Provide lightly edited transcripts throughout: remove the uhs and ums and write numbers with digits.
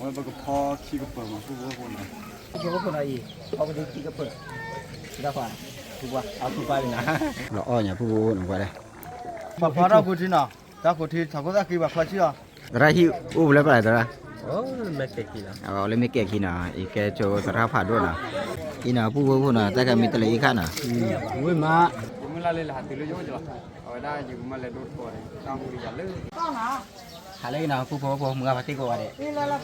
ว่าบางก็พอขี้ก็เปิดมาพูดว่าคนไหน คิดว่าคนอะไรอีกเขาก็ดูที่ก็เปิดที่ละฝ่ายถูกป่ะเอาถูกไปเลยนะ เราอ้อเนี่ยผู้หนุ่มกว่าเลย พอเราพูดที่เนาะถ้าพูดที่ถ้าก็จะคิดว่าเขาเชื่อ ไรที่อู้แล้วไปไหนตัวละ โอ้ไม่เก่งกี่นะ เอาเลยไม่เก่งขี้หนาอีแกโจสารพัดด้วยนะอีหนาผู้น่ะแต่ก็มีตะเลยอีกขั้นน่ะ เว้ยมา อยู่เมื่อไรเลยหาตื่นเลยยุ่งจ้ะเอาไว้ได้อยู่มาเลยโดดก่อนตั้งมืออย่าเลิก หาเลยนะผู้มึงเอาไปที่กูว่าเด็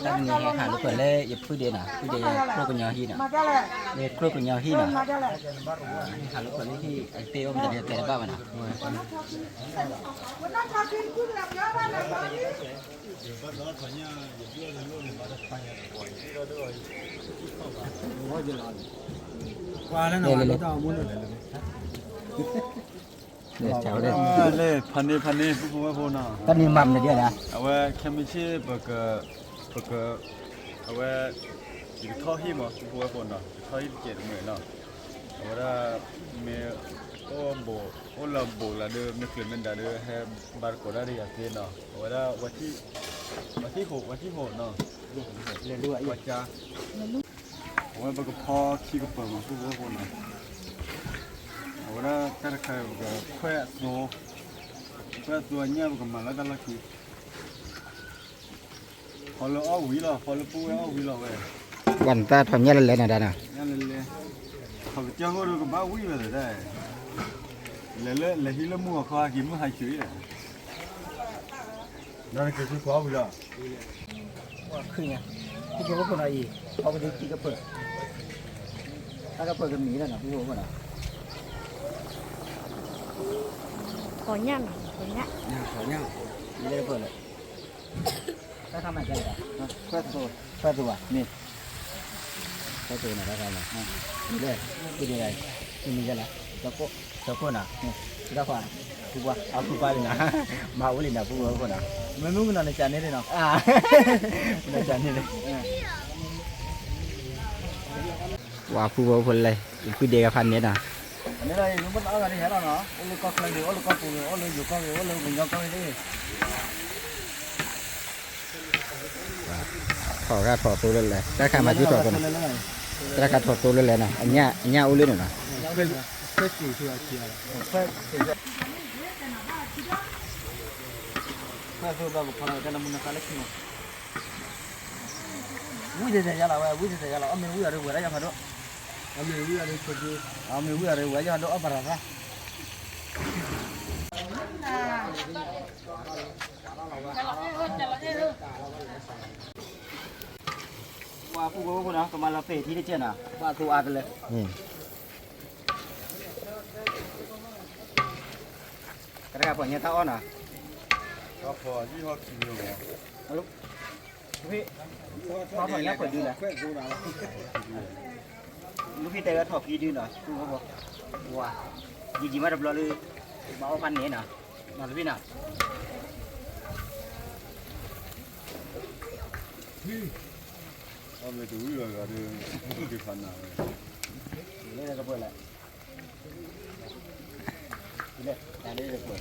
แต่มีหาลูกเปิดเลยอย่าพูดเดียวนะพูดเดียวครบกันยาวที่น่ะเนี่ยครบกันยาวที่น่ะหาลูกเปิดเลยที่ไอ้เตี้ยมันจะเตะบ้ามันน่ะว่าแล้วนะเราต้องมุ่งเลยเนี่ยเจ้าเด้ เลยพันนี้พูดว่าคนน่ะ ก็นี่มั่มเลยเดียวนะ เอาไว้แค่ไม่ใช่เบอร์เกอร์เอาไว้อยู่ท่อหิมอ่ะพูดว่าคนน่ะท่อหิมเจ็ดเหมือนเนาะเอาไว้ได้เมื่อโอ้โบโอ้เราโบละเด้อไม่เคยมันด่าเด้อให้บาร์โคดาเรียเจนเนาะเอาไว้ได้วันที่หกเนาะ เรียนรู้อ่ะ วัดจ้าเอาไว้บางก็พอขี้ก็เปิดมาพูดว่าคนน่ะเอาไว้ได้แต่ละใครก็แควะโซ่เนี่ยมันก็มาแล้วแต่ละทีพอเราเอาหวีหรอพอเราปูเอาหวีหรอเว้ย วันตาทำเนี่ยเลยนะดานะ นั่นเลยเขาไปเจ้าก็ดูกับบ้าหวีเลยได้เลยที่ละมัวเขากินมือหายชื้อเลยนั่นคือที่เขาหวีหรอ ว่าคือไงคิดว่าคนอะไรอีกเขาก็ดูที่ก็เปิดถ้าก็เปิดกันหนีแล้วนะพี่โว้คนอ่ะ có nhăn có nhăn เขาเนี่ยนี่เลยเปิดเลยถ้าทำอะไรกันล่ะแค่ตัวนี่แค่ตัวน่ะได้ไหมนี่เลยนี่ยังไงนี่มีกันล่ะตะโกน่ะนี่ที่ละฝ่ายถูกป่ะเอาถูกไปเลยนะมาอุ้ยนะพูดว่าคนอ่ะไม่รู้กันในจานนี้เลยเนาะในจานนี้เลย ว่าผู้คนเลยผู้เดียกับพันเนี่ยนะ อันนี้เลยนุ่มเอากันที่เห็นแล้วเนาะโอ้ลูกก็เลยโอ้ลูกก็ปูโอ้ลูกอยู่ก็โอ้ลูกเป็นยองก็ไม่ได้ ถอดก็ถอดตัวเลยแต่ข้ามาที่ถอดคนแต่ข้าถอดตัวเลยนะอันเนี้ยอุ้ยเลยนะ เพื่อสี่เชื่อเพื่อแบบพอเราจะนำมันการเล็กน้อยวิ่งจะยาละเว้ยวิ่งจะยาละเอาไม่วิ่งอะไรวิ่งอะไรอย่างนั้นเอาไม่วิ่งอะไรก็คือเอาไม่วิ่งอะไรวิ่งอย่างนั้นเอาไปละ ว่าผู้ว่าคนนะประมาณเราเฟที่ได้เจน่ะว่าตัวอากันเลยกระดาษพอเนี่ยตาอ้อนอ่ะ ก็พอที่เขากินอยู่ ลูกพี่พอพอเนี่ยเปิดดูเลยลูกพี่เตะถอดพี่ดูหน่อยผู้ว่าว้ายิงมาดับล้อเลยบ้าพันเนี่ยนะมาลูกพี่น่ะ เอาไปดูเลยก็ดูที่พันน่ะ นี่เลยก็เปิดเลยนี่เลยแต่นี่เลยเปิด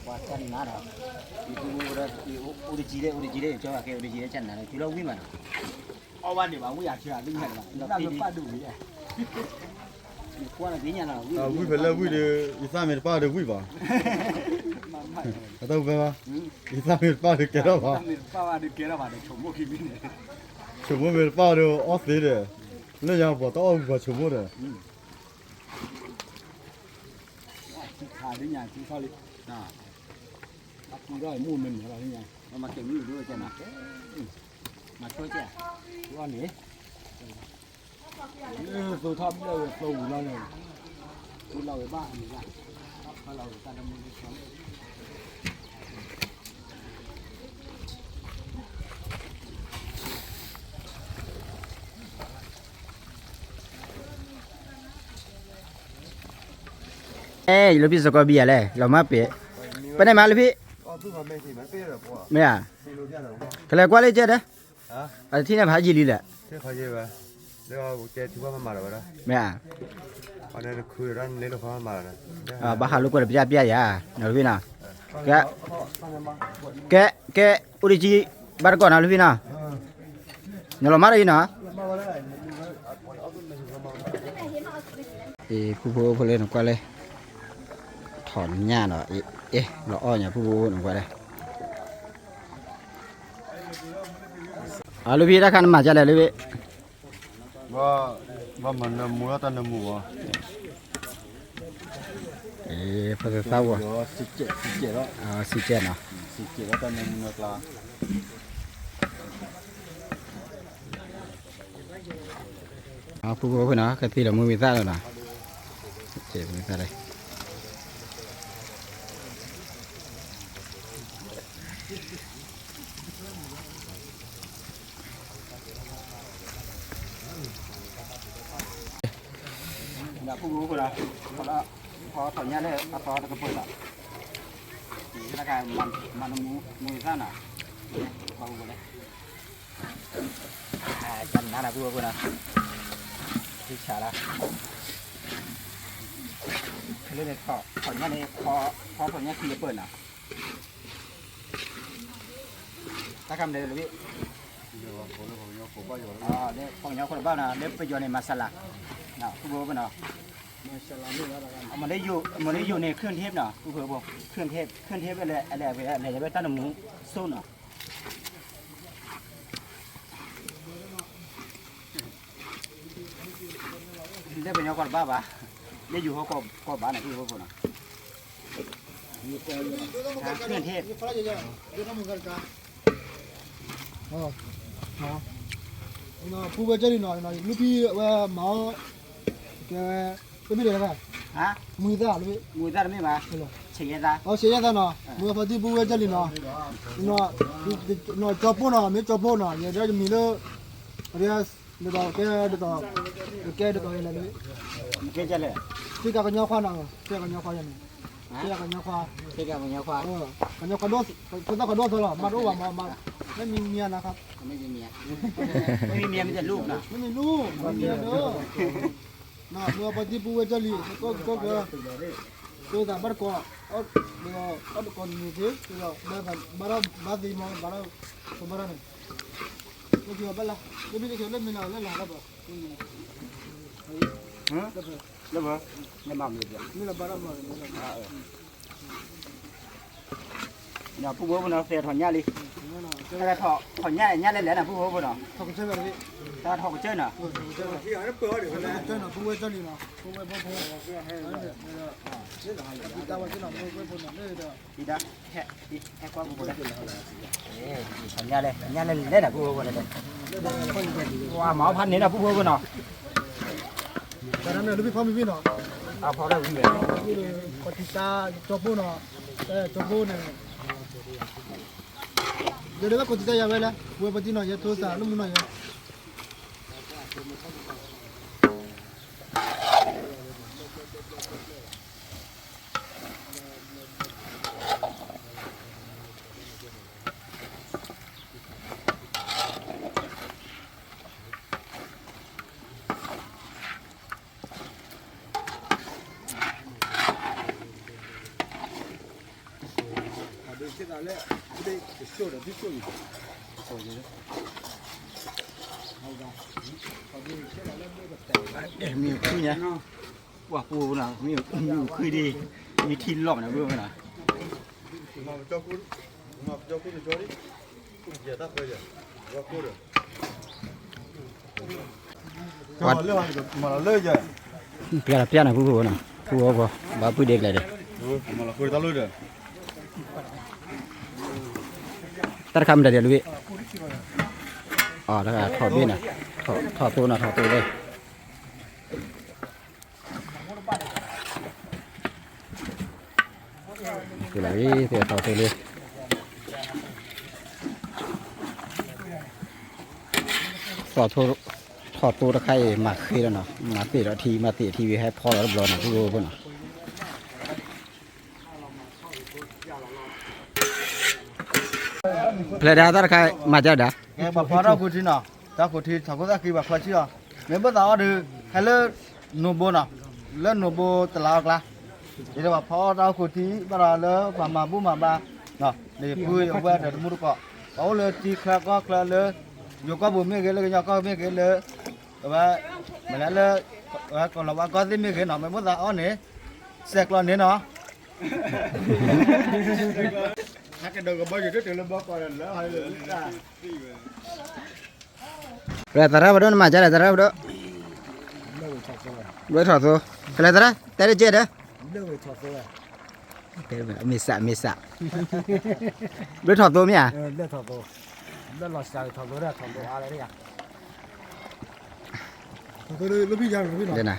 ว่าจันน่ะนะอีกูเราอุดจีเลยจ้าแกอุดจีเลยจันน่ะจุลวิมันเอาวันเดี๋ยวว่าอยากเชื่อดึงเห็นละเราไปป้าดูนี่กวนอะไรเนี่ยนะ 啊，喂回来喂的，一三米八的喂吧，都喂吧，一三米八的给了吧， ป้าว่าดึกเกล้าว่าเดี๋ยวชมพวกพี่นี่ 全部米八的熬死的，那样不到我全部的， ขาดึงอย่างที่เขาเลยน่ะมันก็มู่มันอะไรเนี่ยมันมาเก่งอยู่ด้วยจ้ะนะมาช่วยจ้ะว่าหนีตัวทอมเลยตัวเราเลยตัวเราบ้านี่ละเพราะเราการดำเนินการลูกพี่สกอเบียเลยเรามาเปะไปไหนมาลูกพี่ 哦，这个没事，没背了不？ ไม่อ่ะ 谁留电了不？ ใครกว่าเลยเจ๊เด้อ 啊， ที่ไหนพาจีรีแหละ 这好些呗，那个我给提包买了不啦？ ไม่อ่ะ 好像可以让你那个买了。 บ้าหาลูกก็เลยไปจ่ายยาลูกพี่น่ะแก อุริจิบาร์ก่อนนะลูกพี่นะเนี่ยเรามาได้นะผู้ผู้ผู้เล่นก็เลยถอนหญ้าเนาะเราอ้อเนี่ยผู้ผู้หนุ่มก็เลยลูกพี่ถ้าคันมาจะอะไรลูกพี่ว่ามันมูแล้วตันมูอ่ะพอจะเศร้าอ่ะ17แล้ว17เนาะ17แล้วตันมูนักลาผู้ผู้เพื่อนเนาะคือที่เรามือมีซ่าแล้วนะเจ็บมีซ่าเลยผู้รู้คนละพอถอนหญ้าเลยพอตะกระปุกละร่างกายมันมือสั้นอ่ะพอรู้เลยจันนั่นแหละผู้รู้คนละที่ฉาละเรื่องนี้ถอนหญ้าเนี่ยพอถอนหญ้าคือเปิดอ่ะถ้าคำเดียวเลยพี่เนี่ยของยาคนบ้านนะเล็บไปโยนในมาสลักนะผู้รู้คนละมันได้อยู่ในเครื่องเทปเนาะผู้เผื่อบอกเครื่องเทปอะไรจะไปตั้งหมูสู้เนาะได้เป็นยาคนบ้าปะได้อยู่เขาก็บ้านไหนที่เขาคนเนาะเครื่องเทปผู้บริจาคหน่อยลูกพี่ว่าหมอแกเป็นไม่ได้หรอฮะมือตาลูกมือตาไม่มาเฉียดตาเสียตาเนาะมือพอดีผู้บริจาคเนาะจับปูเนาะไม่จับปูเนาะเดี๋ยวจะมีเลยเดี๋ยวเดี๋ยวแกเดี๋ยวอะไรเลยแกจะเลยที่กับยาควาเนาะที่กับยาควาอย่างนี้ที่กับยาควากันยาควากันยาควาโดสคนต้องกันโดสเหรอมาดูว่ามาไม่มีเมียนะครับไม่มีเมียมีแต่ลูกนะไม่มีลูกเมียเด้อนะเมื่อปฏิบัติจริตก็แต่บ้านก็เดี๋ยวคนมีที่เดี๋ยวบ้านดีมั้งบ้านสมบูรณ์ก็เดี๋ยวบ้านละก็ไม่ได้เขียนเล่นไม่นานเล่นหลังแล้วบ่แล้วบ่ไม่มาเลยนี่ละบ้านมาเนี่ยผู้บ่เนาะเสียถอนหญ้าดิถ้าถอนหญ้าเล่นๆนะผู้บ่เนาะถอนเชือกเลยถ้าถอนเชือกน่ะที่อันนั้นเปิดเดี๋ยวนะเชือกน่ะผู้บริจาคเนาะผู้บริจาคตาวันที่เราไม่พูดนั่นเลยเด้อดีนะแค่ความบุญเลยสัญญาเลยเล่นนะผู้คนเลยว่าหมอพันนี่นะผู้คนเนาะแต่นั้นเนี่ยลูกพี่พ่อมีพี่เนาะเอาพอได้วิ่งเลยคนที่ตาจบปูเนาะจบปูเนี่ยเดี๋ยวคนที่ตายยังไงล่ะบัวปฏิเนาะยังโทรศัพท์ลูกมึงเนาะมีคุยเนี่ยว่าปูน่ะมีคุยดีมีทีนหลอกนะเพื่อนน่ะมาเจ้าคุณจอดิเจ้าตาไปจ้ะว่ากูเด้อวัดเรื่องมาเลยจ้ะเปียนะผู้น่ะผู้บ่บ่ผู้เด็กเลยเด้มาคุยตาเลยเด้อตัดคำเดี๋ยวลูกแล้วก็ถอดบินน่ะถอดตัวเลยคืออะไรเสียถอดตัวเลยถอดตัวตะไคร้หมักขึ้นแล้วเนาะมาติทีวีให้พ่อรับรองนะผู้รู้เพื่อนเนาะเพลดาตะไคร้มาจากไหนแบบพอเราคุยที่เนาะถ้าคุยที่ถ้าคุยตะกี้แบบพอที่เนาะเมื่อตอนดูให้เลิกนูโบเนาะเลิกนูโบตลาดละเดี๋ยวแบบพอเราคุยที่บ้านเราเลิกมาบูมาบ้าเนาะเดี๋ยวคุยเอาไว้เดี๋ยวมุดก็ bảo là chỉ khla có lơ dù có bùn mấy cái lơ nhỏ có mấy cái lơ và mà lơ còn là có thêm mấy cái nó mới muốn ra ó nè sẹt lo nè nó hai cái đầu có bao giờ trước là bao còn lỡ hay là rồi tara vào đó mà trả lại tara vào đó đuổi thọt rồi cái này tara tay chết đấy cái này mì sạ đuổi thọt rồi nhỉ đuổi thọt rồi đuổi lọt sài thọt rồi thọt rồiอะไรเนี่ยđây nè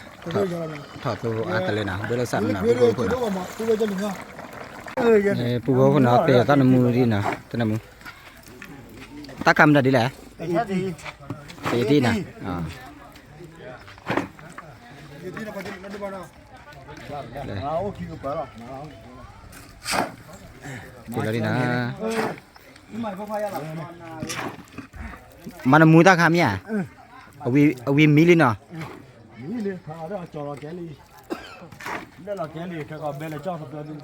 thọt rồi ănเลยนะđuổi lọt sạnนะปูโบคนน่ะเตะตอนมูดีนะตอนมูตะคำได้ดิแหละเตะดีนะอ๋อกูเลยนะมันมูตะคำเนี่ยเอาวิมิลินะมิลิพาเรื่องจอร์แกลีได้ละแกลีแค่ก็เบลจอร์ตัวนึง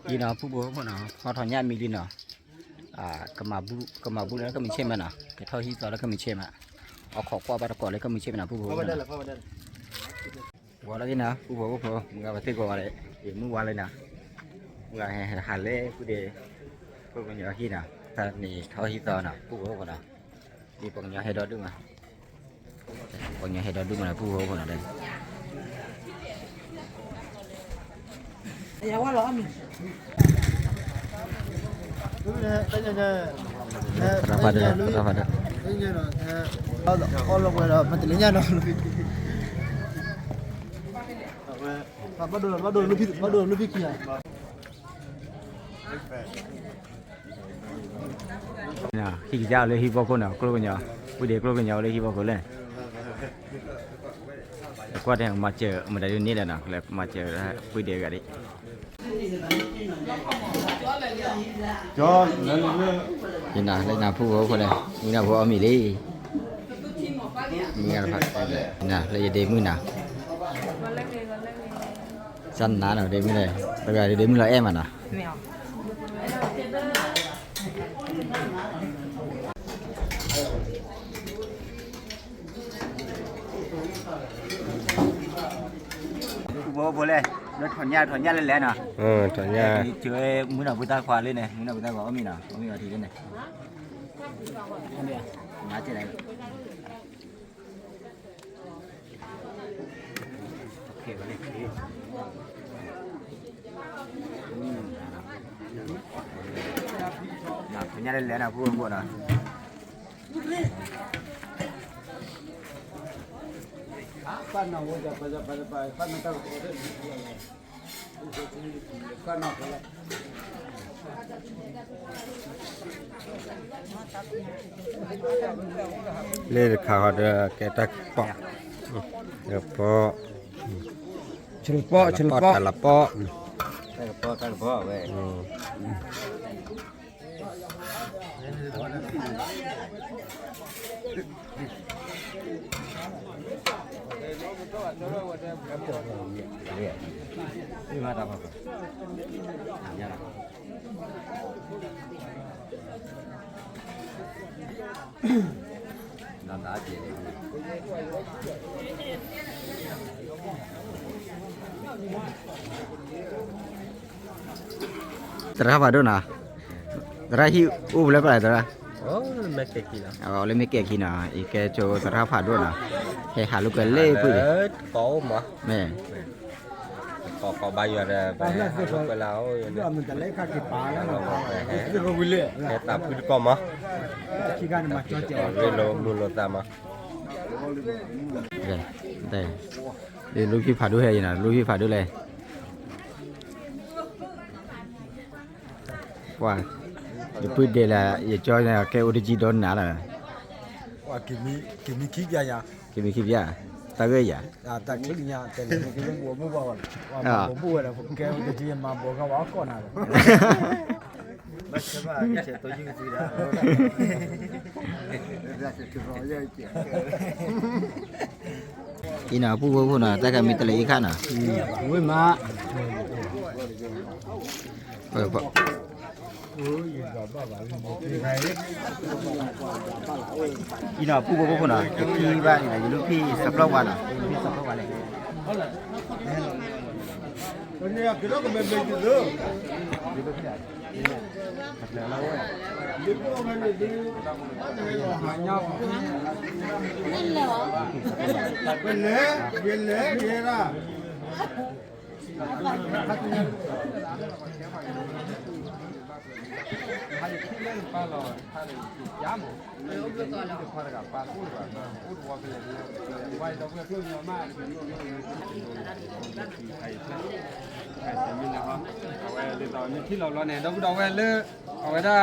อีน่ะผู้บ่คนน่ะเขาถอนญาติมิลินะกมาบุแล้วก็มีเช่นมันน่ะแต่เท่าที่ตอนแล้วก็มีเช่นมาเอาขอกว่าบาตะกอนแล้วก็มีเช่นมันน่ะผู้บ่ว่าแล้วนี่นะผู้บ่มึงก็มาติกว่าเลยอีมึงว่าเลยนะมึงก็ให้หันเลยผู้เดพวกมันอยู่ที่น่ะแต่นี่เท่าที่ตอนน่ะผู้บ่คนน่ะมีปัญญาให้ดอดึงมาปัญญาให้ดอดึงมาผู้บ่คนน่ะได้อย่าว่าหรอมิRapada. Kalau boleh mentelinya no. Badul lebih kia. Nah, hijau le hijau kau nak, kalau kau nyawa, bude kalau kau nyawa le hijau kau le. Kau ada yang macam dari ni dah nak, le macam bude gadi. Nhìn nào đây là phu của này, mình là vợ mì đi, mình là phải nè, đây để mình nào, săn ná nào để mình này, bây giờ để mình là em à nè. Phu lên. Nó thọn nhá lên lẽ nè. Thọn nhá. Chơi muốn nào ta khoa lên này, muốn nào ta có mì nào, có mì nào thì lên này. Má trên này. Ok vào đây. Nào, thọn nhá lên lẽ nào vua nào. Pan nào bây giờ pan nào tao có đấy pan nào cái lên khảo được cái tắc bọ được bọ chân bọ là bọ cái bọ vậy ini mana apa? Nyala. Nanda aja deh. Terah apa dona? Terah hiu, boleh apa terah? Oh, make kina. Oh, boleh make kina. Ike coba terah apa dona? Hei halu kele pun. Có mà. Nè. Có bao giờ là lúc cái lão mình ta lấy các cái phá đó cái không biết cái tập cái con mà khi gan mà cho trẻ cái lô ta mà đây đây lúc khi phá đuôi hay gì nào lúc khi phá đuôi này wow được quyết đây là để cho là cái original nã là kimi kick ya kimi kick ya ta cái ya ta kick ya ta cái bố mua vào bố mua là cái cái mà bố cái báo con nào bắt cho bà cái sẽ tôi gì đó ra sẽ chụp rồi vậy chị khi nào phu nào ta cái mình ta lấy khác nào vui mà อีน่ะผู้บ่น่ะพี่บ้านนี่อยู่ลูกพี่สับรอบวันน่ะพี่สับรอบวันเลย วันนี้ก็ต้องเป็นแบบนี้เด้อเดี๋ยวพวกมันดีหายากนั่นแหละเป็นเลยเดี๋ยวนะ ที่เราเนี่ยเราไว้เลยเอาไว้ได้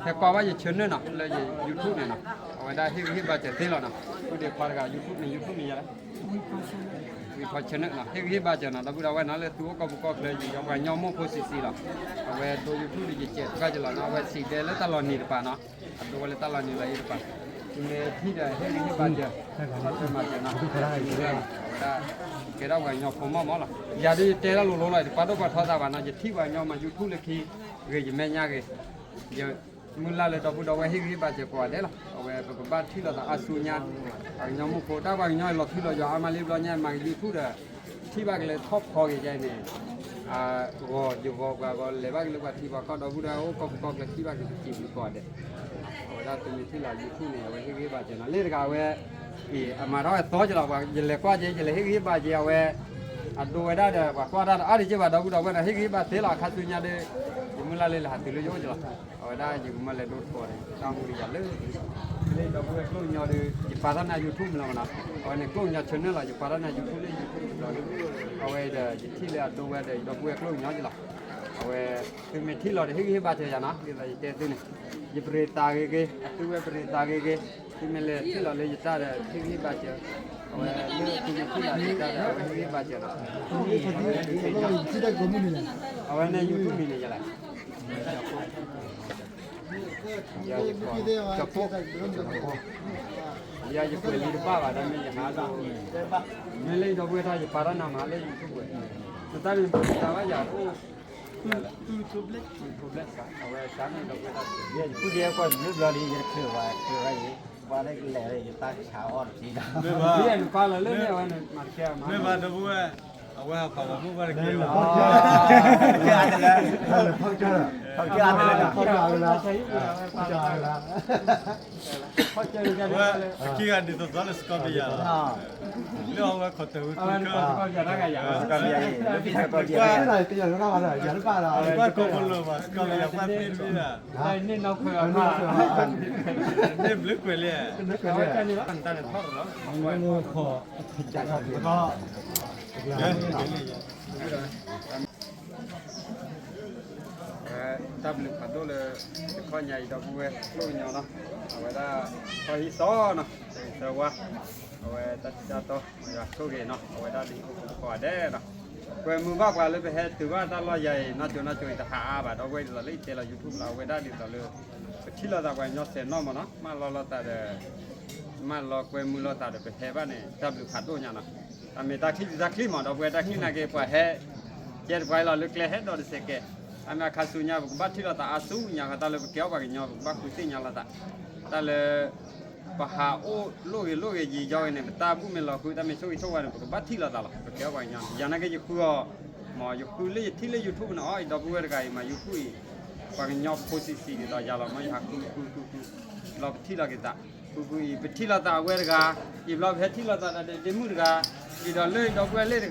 แค่กว่าจะเชิญเนี่ยนะเลยยูทูบเนี่ยนะเอาไว้ได้ที่บาดเจ็บที่เรานะก็เดี๋ยวพากับยูทูบนี่อะไรมีพอเชิญเนี่ยนะที่บาดเจ็บนะเราไว้นั่นเลยตัวก็บุกเลยเอาไว้ย่อมโพสิซีละเอาไว้ตัวยูทูบที่เจ็บก็จะเราเอาไว้สีเดลแล้วตลอดนี่หรือเปล่านะตัวเลยตลอดนี่เลยหรือเปล่าที่ได้ที่บาดเจ็บมาเจ็บนะcái đó vậy nhau không mò là giờ đi chơi là lù lại thì bắt đầu bắt tháo ra và nó chỉ thi vào nhau mà YouTube là khi người gì mẹ nhà cái giờ muốn là đầu đầu vậy hi ba chỉ qua đấy là vậy ba thi là asu nha nhau một cô đã vào nhau là thi là giờ mà live là nha mà YouTube là thi ba cái top kho cái này gò dù gò lấy ba cái lúc thi vào con đầu đầu có cái thi ba cái chỉ qua đấy vậy đó từ thi là YouTube này vậy hi ba chỉ nó lấy cái vậy mà nói tối cho là giờ lại qua giờ lại hít ba giờ về đồ về đó là qua đó à đi chứ vào đâu về là hít ba thế là khát tôi nhà đi thì muốn lên là hạt từ lưới vô rồi ở đây thì cũng mà lại đốt phổi trong bây giờ lấy đâu về câu nhau đi thì phát ra YouTube là mà ở này câu nhau channel là phát ra YouTube lên ở đây là thì là đồ về đây đâu về câu nhau chứ là ở đây thì mình thì là để hít ba giờ nó thì là cái này thì bơi ta cái tôi về bơi ta cái thì mình lấy thì là lấy ta là hít ba giờ ở đây thì là ta là hít ba giờ ở đây YouTube mình này giờ chụp phốt giờ chụp lấy được ba và đây mình hái đâu mình lấy đâu về thay chụp para nằm hái lấy YouTube người ta mình ta bây giờ YouTube cả ở đây sáng này đâu về thay giờผู้เดียวก็นึกรอดีจะคือว่าว่าได้แหล่เลยตาขาวอ่อนสีดำ bây giờ qua là lên này anh mặc kia màไม่มาดูว่าเอาไว้เอาของผู้บริการ เขาเชื่ออันนั้นเขาเชื่ออันนั้นเขาเชื่ออันนั้นเขาเจอกัน ว่ากี่กันดีตัวนั้นสกอตยาเรื่องว่าขอตัว เอามันก็จะได้ไงอย่าง สกอตยา แล้วพี่ก็เดียว ว่าก็คนรู้ว่าสกอตยาบ้านนี่นี่นะ ได้นี่เราเคยเอามา เนี่ยลึกไปเลย เอาแค่นี้แล้วตั้งแต่ทอดแล้ว ก็ tập lực phản đối là coi nhảy đầu vui lôi nhau đó ở đây coi hít gió nè sờ qua ở đây ta to rồi số ghế nó ở đây đi qua đây nè quay mưa bác vào lên về hết từ ba ta lo dày nó chơi ta hạ và đó quay là lấy tiền là YouTube là quay đây đi ta lừa chỉ là ta quay nhau xem nó mà lo ta để mà lo quay mưa lo ta để về hết bạn này tập lực phản đối nhau nè ta mình ta khi mà đó quay ta khi nào cái quay hết chết quay là lực lên hết rồi sẽ cái anh em khai số nhà bắt thì là ta asu nhà ta là kéo vào cái nhau bắt cuối nhà là ta là bà hà ô lôi gì do này ta cũng mình là cuối ta mình số vào này bắt thì là ta là kéo vào nhau giờ này cái gì khua mà gì khua lấy thì lấy YouTube nó ai đâu có cái mà YouTube và cái nhau posisi thì ta giờ là mấy hạt khua là thì là cái ta khua thì là ta quay cái gì là hết thì là ta để mua cái gì đó lấy đâu quay lấy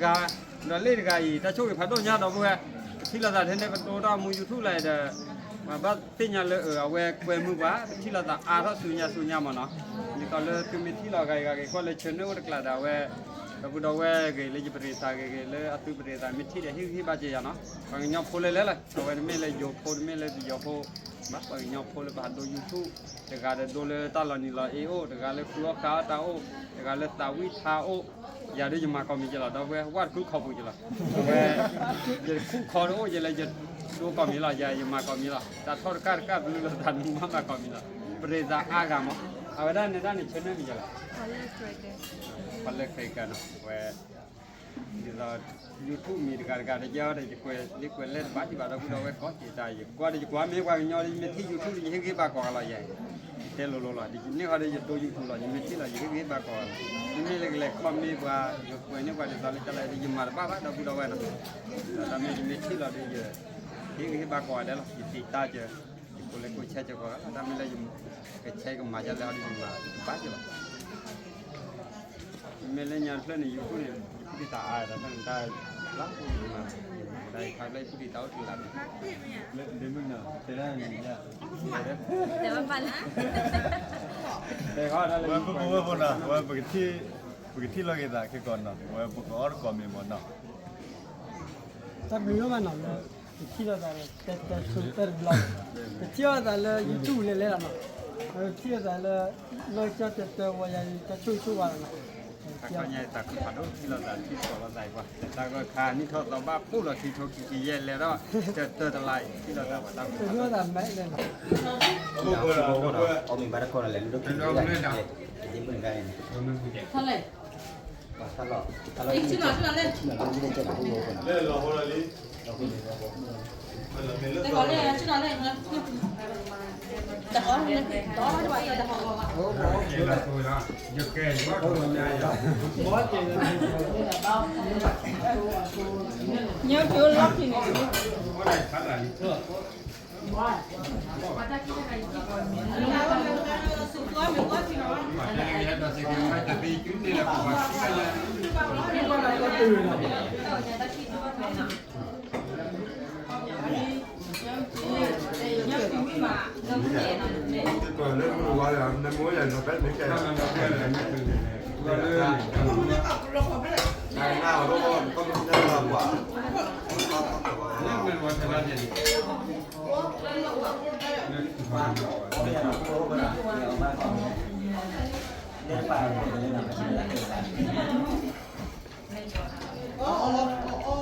cái gì ta số cái phát đồ nhà đâu quay thì là thế này bắt đầu mua YouTube này để mà bắt tin nhà lỡ ở quê mua quá thì là ta đó suy nhà mà nó như còn lỡ từ mình thì là cái con lấy chân nữa được là đào về bắt đầu về cái lấy bể ta cái lấy atu bể ta mình thì để hi ba giờ nó còn nhau phô lấy rồi mình lấy dầu phô mình lấy dầu phô bắt bằng nhau phô lấy bắt đầu YouTube để cái đồ lấy ta là như là EO để cái lấy phô cá tao để cái lấy tao vít thao giờ đây mà còn mình chỉ là đâu về quát cứ không chỉ là về giờ cứ khó đó giờ là giờ đồ còn mình là giờ mà còn mình là ta thoát cả luôn là thành mà còn mình là bây giờ aga mà ở đây này chơi nơi mình là phải lấy cái cái nó về thì là YouTube mình cả giờ thì đi quên lên bắt thì bà đâu đâu có chỉ tài gì qua đi qua mấy qua nhau đi mấy thi YouTube thì cái bà còn là vậy thế lô thì nếu ở đây tôi YouTube là những mấy thi là những cái bà còn những cái con mi qua quên những qua thì tao lấy đi dùng mà ba đâu đâu vậy nào là mấy thi là đi giờ cái bà còn đấy là chỉ ta chứ cô lấy cô chơi cho cô là mình lấy dùng cái chơi của mà cho lấy đi dùng mà bắt chứ mình lấy nhà lên này YouTube này đi ta là người ta lắm mà đây khai lấy đi tao thì làm lên đến mức nào thế là gì nhá để mà bạn đây họ đã Gue pun dah, gue begitu lagi dah ke kau nak, gue bukan orang kau memang nak. ta bữa mà nó là khi đó là cái super blog cái chia là YouTube lên lên mà chia là nói cho cáiว่าจะช่วยว่า เขาใหญ่ตักผัดด้วยที่เราใส่ที่ตัวเราใส่ว่าแต่ก็คานี่เขาเราบ้าพูดเราทีโทกี่เย็นแล้วก็เจออะไรที่เราแบบตั้ง cái đó là mấy này ông mình bắt con là lúc đó chỉ mình cái này Thôi này, thật lọ đi chứ nào lên. Le lo hora li. Đây có lên, chứ nào lên. Đặt đó lên, đó cho bạn đặt họ. Vậy là tôi đó, giật kề quá con nhai rồi. Nhớ chưa lóc thì Cái này khá là lý thưa. Mà đây là nó sẽ có hai tập đi chuyến đi là của bạn cái này. Còn nó gọi là năm mỗi lần nó phải cái ngày nào nó có là quả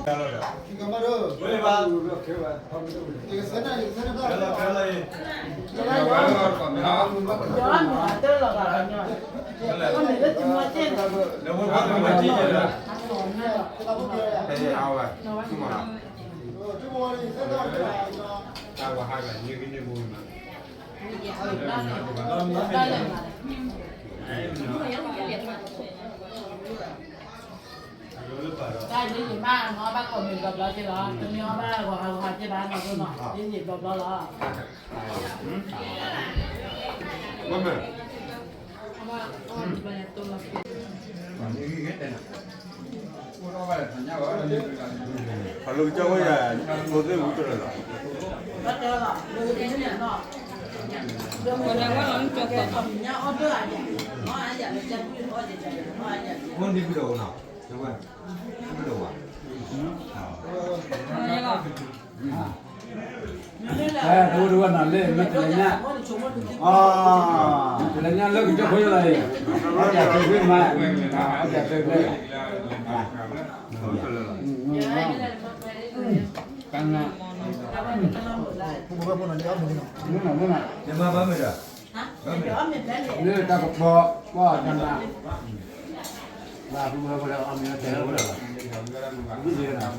Gambar Boleh bang. cái xe này Kalau kalau ini. Jangan ada lah katanya. Kan dia cuma cek. Lepas buat macam ni je lah. cái ao này nhưng mà chứ mua đi xe đó là Tao vào hai lần như cái này mùi mà. Đây là đây đi gì ba nó ba còn mình gặp đó chứ đó, tôi nhớ ba còn học chứ ba mà tôi nói đi gì gặp đó là. vâng rồi phải lưu cho cái là một cái mũi rồi Bắt đầu là đưa cái này nó. Đưa một cái nó cho còn nhau ở đưa lại. Nó ăn giờ chân nó để nó ăn giờ. con đi cái đầu nào đúng không cái đầu à dua nak le metelnya metelnya le kita boleh lah ada tu mah ada tu karena mana nhưng mà bao nhiêu rồi ni tak bawa wah jangan lah boleh ambil teh boleh lah ini dia nak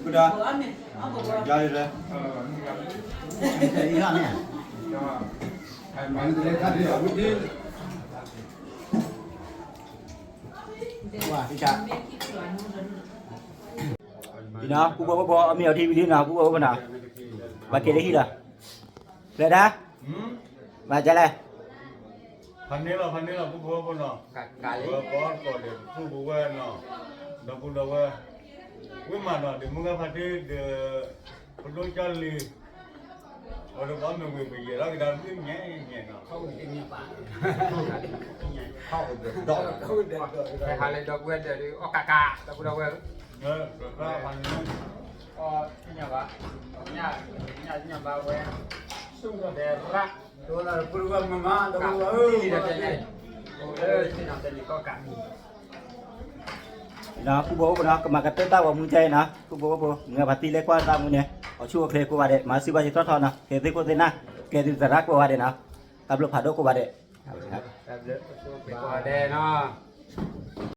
Sudah. Jadi dah. cái đó nè mana dia tadi aku di wow chị chào thì đó cũng có mèo thì video nào cũng có bên nào và kia đấy khi là lên đó và trả lại Phần này là cũng có con nào. Cả lấy. Có để phụ bố quen nào. Đâu cũng đâu quen. Quý mà nó để mua phát đi để có đôi chân lì. Ở đâu có mình bị gì đó cái đám cứ nhẹ nào. Không được Cái hai lần đầu quen để đi ô cà đâu cũng đâu quen. Rồi ra phần này. Cái nhà bà nhà bà quen. Xung rồi để ra. tu lah perubahan mama tu Đi được trên này. Cái nào trên này có cả. đó cũng bố của nó mà cái tên tao vào mũi chơi nó cũng bố người bà ti lấy qua tao mũi này ở chùa kề của bà đệ mà sư bà chỉ thoát thon nào kề tới cô tên na kề từ giả của bà đệ nào tập lục phá đốt của bà đệ Qua đây nó